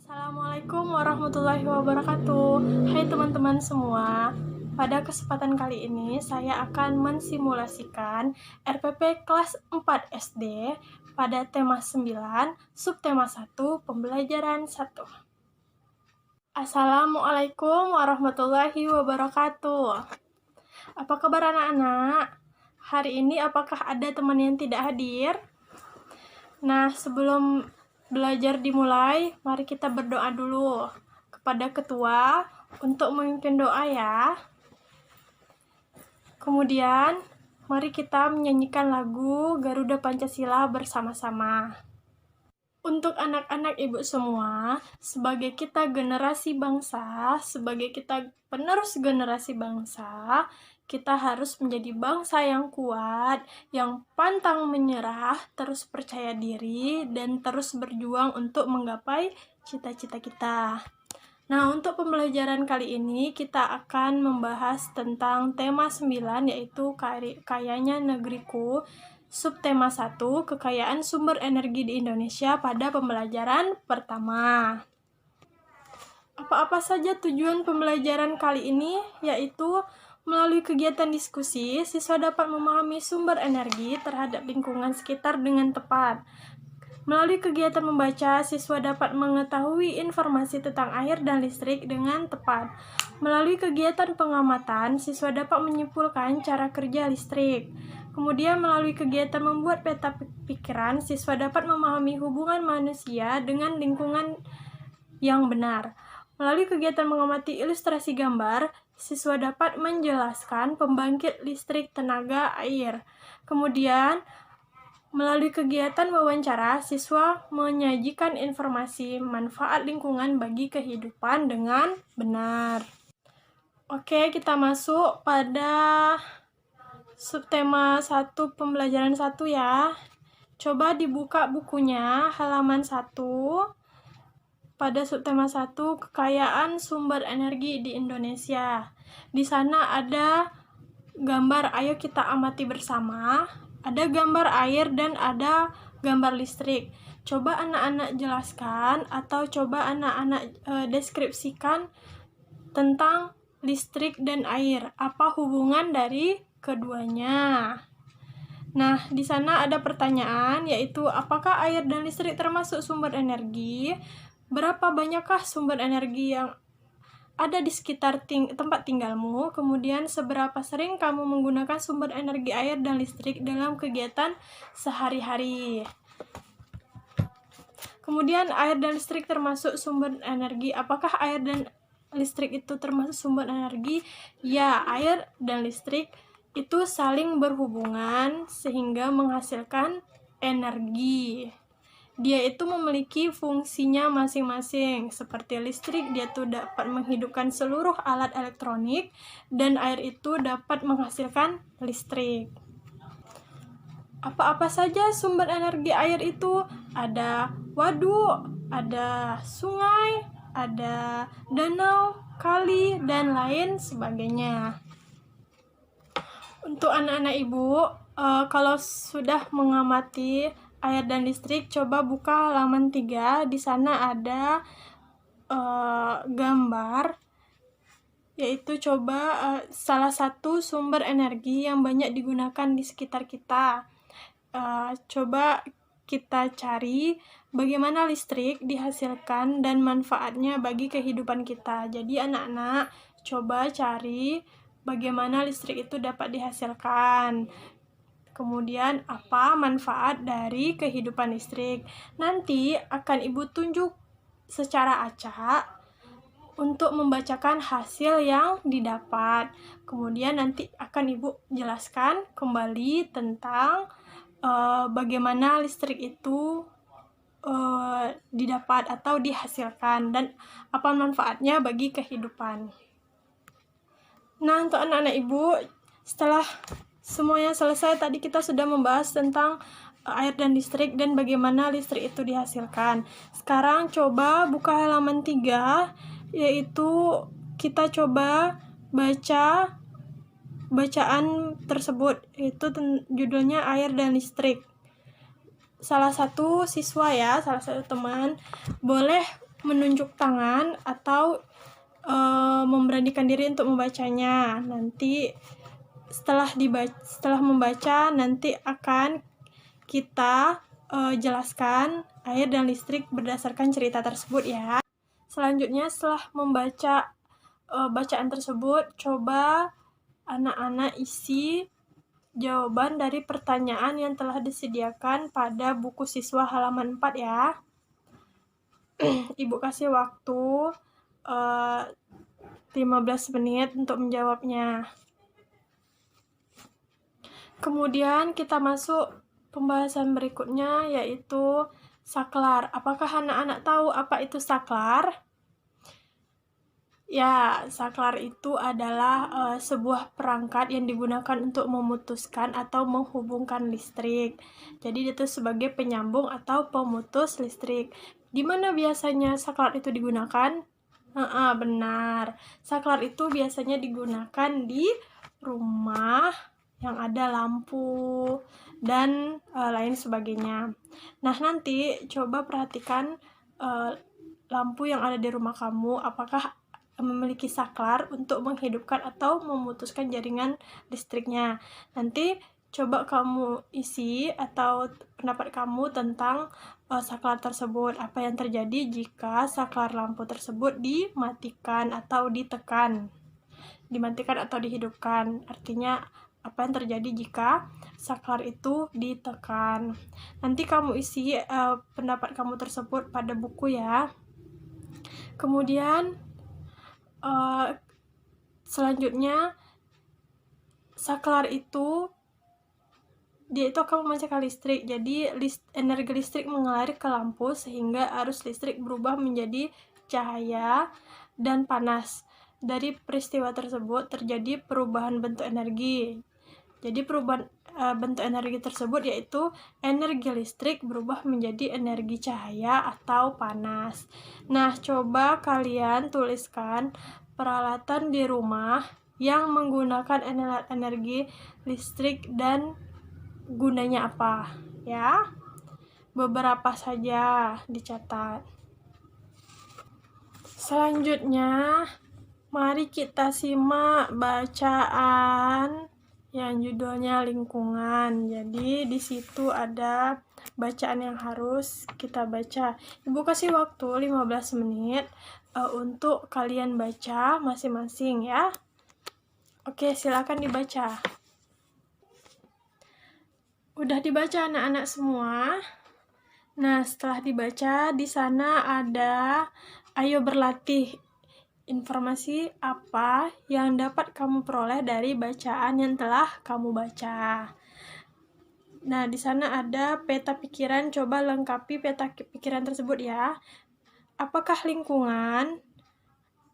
Assalamualaikum warahmatullahi wabarakatuh. Hai teman-teman semua. Pada kesempatan kali ini saya akan mensimulasikan RPP kelas 4 SD pada tema 9, subtema 1, pembelajaran 1. Assalamualaikum warahmatullahi wabarakatuh. Apa kabar anak-anak? Hari ini apakah ada teman yang tidak hadir? Nah, sebelum belajar dimulai, mari kita berdoa dulu kepada ketua untuk memimpin doa ya. Kemudian, mari kita menyanyikan lagu Garuda Pancasila bersama-sama. Untuk anak-anak ibu semua, sebagai kita generasi bangsa, sebagai kita penerus generasi bangsa, kita harus menjadi bangsa yang kuat, yang pantang menyerah, terus percaya diri, dan terus berjuang untuk menggapai cita-cita kita. Nah, untuk pembelajaran kali ini kita akan membahas tentang tema 9, yaitu kayanya negeriku, subtema 1, kekayaan sumber energi di Indonesia pada pembelajaran pertama. Apa-apa saja tujuan pembelajaran kali ini, yaitu melalui kegiatan diskusi, siswa dapat memahami sumber energi terhadap lingkungan sekitar dengan tepat. Melalui kegiatan membaca, siswa dapat mengetahui informasi tentang air dan listrik dengan tepat. Melalui kegiatan pengamatan, siswa dapat menyimpulkan cara kerja listrik. Kemudian melalui kegiatan membuat peta pikiran, siswa dapat memahami hubungan manusia dengan lingkungan yang benar. Melalui kegiatan mengamati ilustrasi gambar, siswa dapat menjelaskan pembangkit listrik tenaga air. Kemudian, melalui kegiatan wawancara, siswa menyajikan informasi manfaat lingkungan bagi kehidupan dengan benar. Oke, kita masuk pada subtema 1 pembelajaran 1 ya. Coba dibuka bukunya halaman 1. Pada subtema 1, kekayaan sumber energi di Indonesia. Di sana ada gambar, ayo kita amati bersama. Ada gambar air dan ada gambar listrik. Coba anak-anak jelaskan atau coba anak-anak deskripsikan tentang listrik dan air. Apa hubungan dari keduanya? Nah, di sana ada pertanyaan, yaitu apakah air dan listrik termasuk sumber energi? Berapa banyakkah sumber energi yang ada di sekitar tempat tinggalmu? Kemudian, seberapa sering kamu menggunakan sumber energi air dan listrik dalam kegiatan sehari-hari? Kemudian, air dan listrik termasuk sumber energi. Apakah air dan listrik itu termasuk sumber energi? Ya, air dan listrik itu saling berhubungan sehingga menghasilkan energi. Dia itu memiliki fungsinya masing-masing. Seperti listrik, dia tuh dapat menghidupkan seluruh alat elektronik, dan air itu dapat menghasilkan listrik. Apa-apa saja sumber energi air itu? Ada waduk, ada sungai, ada danau, kali, dan lain sebagainya. Untuk anak-anak ibu, kalau sudah mengamati air dan listrik, coba buka halaman 3. Di sana ada gambar, yaitu coba salah satu sumber energi yang banyak digunakan di sekitar kita. Coba kita cari bagaimana listrik dihasilkan dan manfaatnya bagi kehidupan kita. Jadi anak-anak coba cari bagaimana listrik itu dapat dihasilkan. Kemudian, apa manfaat dari kehidupan listrik? Nanti akan Ibu tunjuk secara acak untuk membacakan hasil yang didapat. Kemudian nanti akan Ibu jelaskan kembali tentang bagaimana listrik itu didapat atau dihasilkan dan apa manfaatnya bagi kehidupan. Nah, untuk anak-anak Ibu, setelah semuanya selesai, tadi kita sudah membahas tentang air dan listrik dan bagaimana listrik itu dihasilkan. Sekarang coba buka halaman 3, yaitu kita coba baca bacaan tersebut, itu judulnya air dan listrik. Salah satu siswa ya, salah satu teman, boleh menunjuk tangan atau memberanikan diri untuk membacanya. Nanti setelah membaca, nanti akan kita jelaskan air dan listrik berdasarkan cerita tersebut ya. Selanjutnya, setelah membaca bacaan tersebut, coba anak-anak isi jawaban dari pertanyaan yang telah disediakan pada buku siswa halaman 4 ya. Ibu kasih waktu 15 menit untuk menjawabnya. Kemudian kita masuk pembahasan berikutnya, yaitu saklar. Apakah anak-anak tahu apa itu saklar? Ya, saklar itu adalah sebuah perangkat yang digunakan untuk memutuskan atau menghubungkan listrik. Jadi itu sebagai penyambung atau pemutus listrik. Di mana biasanya saklar itu digunakan? Benar. Saklar itu biasanya digunakan di rumah yang ada lampu dan lain sebagainya. Nah, nanti coba perhatikan lampu yang ada di rumah kamu, apakah memiliki saklar untuk menghidupkan atau memutuskan jaringan listriknya. Nanti coba kamu isi atau pendapat kamu tentang saklar tersebut. Apa yang terjadi jika saklar lampu tersebut dimatikan atau ditekan? Dimatikan atau dihidupkan. Artinya apa yang terjadi jika saklar itu ditekan. Nanti kamu isi pendapat kamu tersebut pada buku ya. Kemudian selanjutnya, saklar itu dia itu akan memancarkan listrik. Jadi energi listrik mengalir ke lampu sehingga arus listrik berubah menjadi cahaya dan panas. Dari peristiwa tersebut terjadi perubahan bentuk energi. Jadi perubahan bentuk energi tersebut yaitu energi listrik berubah menjadi energi cahaya atau panas. Nah, coba kalian tuliskan peralatan di rumah yang menggunakan energi listrik dan gunanya apa ya. Beberapa saja dicatat. Selanjutnya, mari kita simak bacaan yang judulnya lingkungan. Jadi di situ ada bacaan yang harus kita baca. Ibu kasih waktu 15 menit untuk kalian baca masing-masing ya. Oke, silakan dibaca. Udah dibaca anak-anak semua? Nah, setelah dibaca, di sana ada ayo berlatih. Informasi apa yang dapat kamu peroleh dari bacaan yang telah kamu baca. Nah, di sana ada peta pikiran, coba lengkapi peta pikiran tersebut ya. Apakah lingkungan?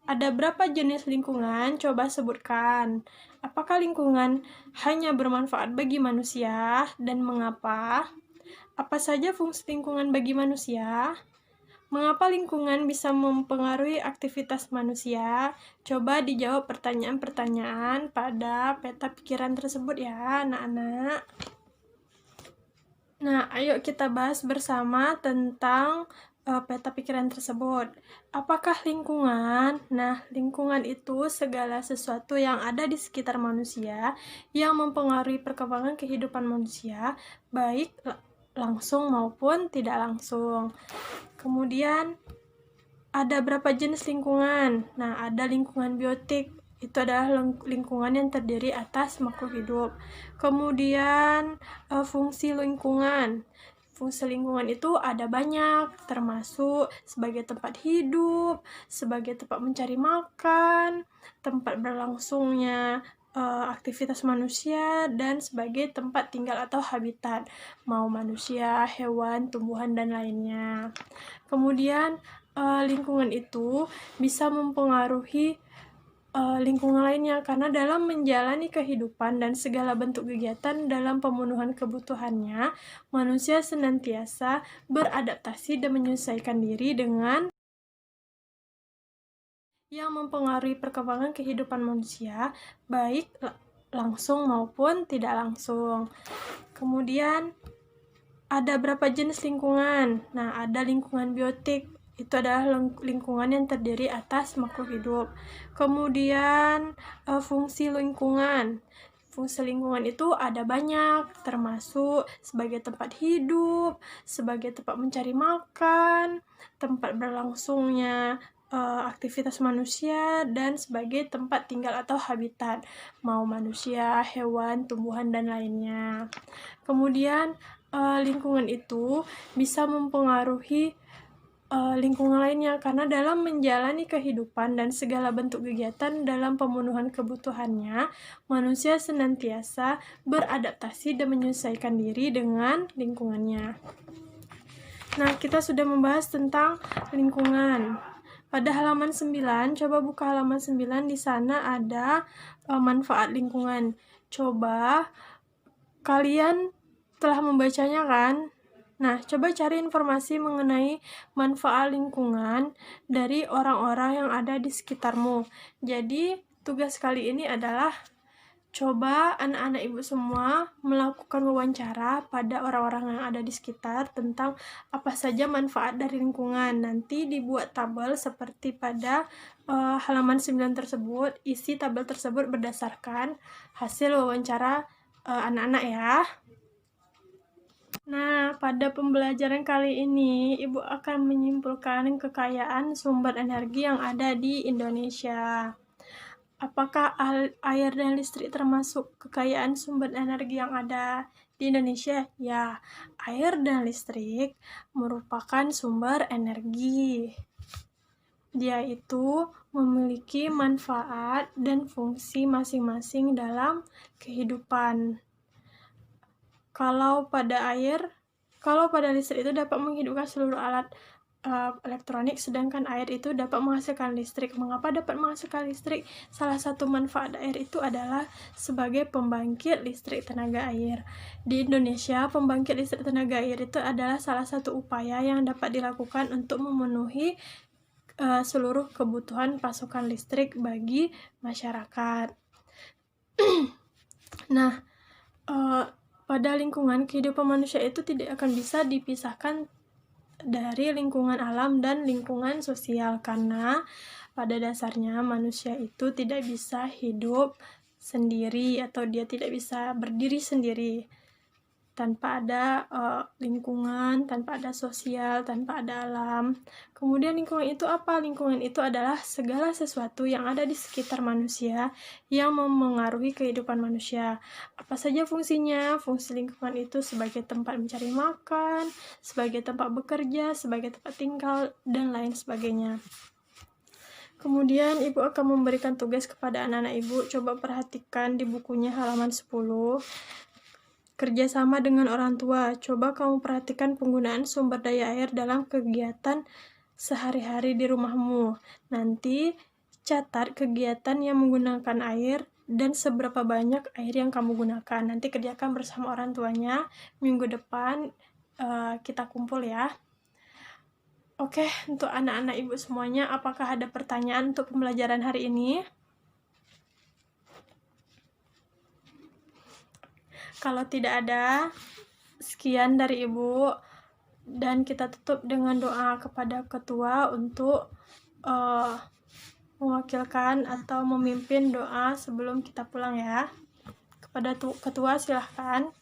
Ada berapa jenis lingkungan? Coba sebutkan. Apakah lingkungan hanya bermanfaat bagi manusia dan mengapa? Apa saja fungsi lingkungan bagi manusia? Mengapa lingkungan bisa mempengaruhi aktivitas manusia? Coba dijawab pertanyaan-pertanyaan pada peta pikiran tersebut ya, anak-anak. Nah, ayo kita bahas bersama tentang peta pikiran tersebut. Apakah lingkungan? Nah, lingkungan itu segala sesuatu yang ada di sekitar manusia yang mempengaruhi perkembangan kehidupan manusia, baik langsung maupun tidak langsung. Kemudian ada berapa jenis lingkungan? Nah, ada lingkungan biotik, itu adalah lingkungan yang terdiri atas makhluk hidup. Kemudian fungsi lingkungan. Fungsi lingkungan itu ada banyak, termasuk sebagai tempat hidup, sebagai tempat mencari makan, tempat berlangsungnya aktivitas manusia, dan sebagai tempat tinggal atau habitat, mau manusia, hewan, tumbuhan, dan lainnya. Kemudian lingkungan itu bisa mempengaruhi lingkungan lainnya karena dalam menjalani kehidupan dan segala bentuk kegiatan dalam pemenuhan kebutuhannya, manusia senantiasa beradaptasi dan menyesuaikan diri dengan yang mempengaruhi perkembangan kehidupan manusia, baik langsung maupun tidak langsung. Kemudian ada berapa jenis lingkungan? Nah, ada lingkungan biotik, itu adalah lingkungan yang terdiri atas makhluk hidup. Kemudian fungsi lingkungan. Fungsi lingkungan itu ada banyak, termasuk sebagai tempat hidup, sebagai tempat mencari makan, tempat berlangsungnya aktivitas manusia, dan sebagai tempat tinggal atau habitat, mau manusia, hewan, tumbuhan, dan lainnya. Kemudian lingkungan itu bisa mempengaruhi lingkungan lainnya, karena dalam menjalani kehidupan dan segala bentuk kegiatan dalam pemenuhan kebutuhannya, manusia senantiasa beradaptasi dan menyesuaikan diri dengan lingkungannya. Nah, kita sudah membahas tentang lingkungan. Pada halaman 9, coba buka halaman 9, di sana ada manfaat lingkungan. Coba kalian telah membacanya kan? Nah, coba cari informasi mengenai manfaat lingkungan dari orang-orang yang ada di sekitarmu. Jadi, tugas kali ini adalah coba anak-anak ibu semua melakukan wawancara pada orang-orang yang ada di sekitar tentang apa saja manfaat dari lingkungan. Nanti dibuat tabel seperti pada halaman 9 tersebut. Isi tabel tersebut berdasarkan hasil wawancara anak-anak ya. Nah, pada pembelajaran kali ini, Ibu akan menyimpulkan kekayaan sumber energi yang ada di Indonesia. Apakah air dan listrik termasuk kekayaan sumber energi yang ada di Indonesia? Ya, air dan listrik merupakan sumber energi. Dia itu memiliki manfaat dan fungsi masing-masing dalam kehidupan. Kalau pada listrik itu dapat menghidupkan seluruh alat elektronik, sedangkan air itu dapat menghasilkan listrik. Mengapa dapat menghasilkan listrik? Salah satu manfaat air itu adalah sebagai pembangkit listrik tenaga air. Di Indonesia, pembangkit listrik tenaga air itu adalah salah satu upaya yang dapat dilakukan untuk memenuhi seluruh kebutuhan pasokan listrik bagi masyarakat. Nah, pada lingkungan, kehidupan manusia itu tidak akan bisa dipisahkan dari lingkungan alam dan lingkungan sosial, karena pada dasarnya manusia itu tidak bisa hidup sendiri atau dia tidak bisa berdiri sendiri tanpa ada lingkungan, tanpa ada sosial, tanpa ada alam. Kemudian lingkungan itu apa? Lingkungan itu adalah segala sesuatu yang ada di sekitar manusia yang memengaruhi kehidupan manusia. Apa saja fungsinya? Fungsi lingkungan itu sebagai tempat mencari makan, sebagai tempat bekerja, sebagai tempat tinggal, dan lain sebagainya. Kemudian Ibu akan memberikan tugas kepada anak-anak Ibu. Coba perhatikan di bukunya halaman 10. Kerjasama dengan orang tua. Coba kamu perhatikan penggunaan sumber daya air dalam kegiatan sehari-hari di rumahmu. Nanti catat kegiatan yang menggunakan air dan seberapa banyak air yang kamu gunakan. Nanti kerjakan bersama orang tuanya. Minggu depan kita kumpul ya. Oke, untuk anak-anak Ibu semuanya, apakah ada pertanyaan untuk pembelajaran hari ini? Kalau tidak ada, sekian dari Ibu, dan kita tutup dengan doa kepada ketua untuk mewakilkan atau memimpin doa sebelum kita pulang ya. Kepada ketua silahkan.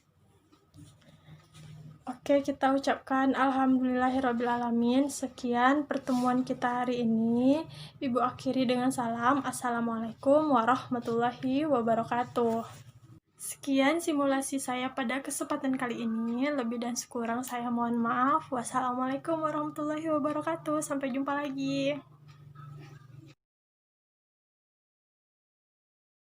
Oke, kita ucapkan alhamdulillahirrabbilalamin. Sekian pertemuan kita hari ini. Ibu akhiri dengan salam. Assalamualaikum warahmatullahi wabarakatuh. Sekian simulasi saya pada kesempatan kali ini. Lebih dan kurang saya mohon maaf. Wassalamualaikum warahmatullahi wabarakatuh. Sampai jumpa lagi.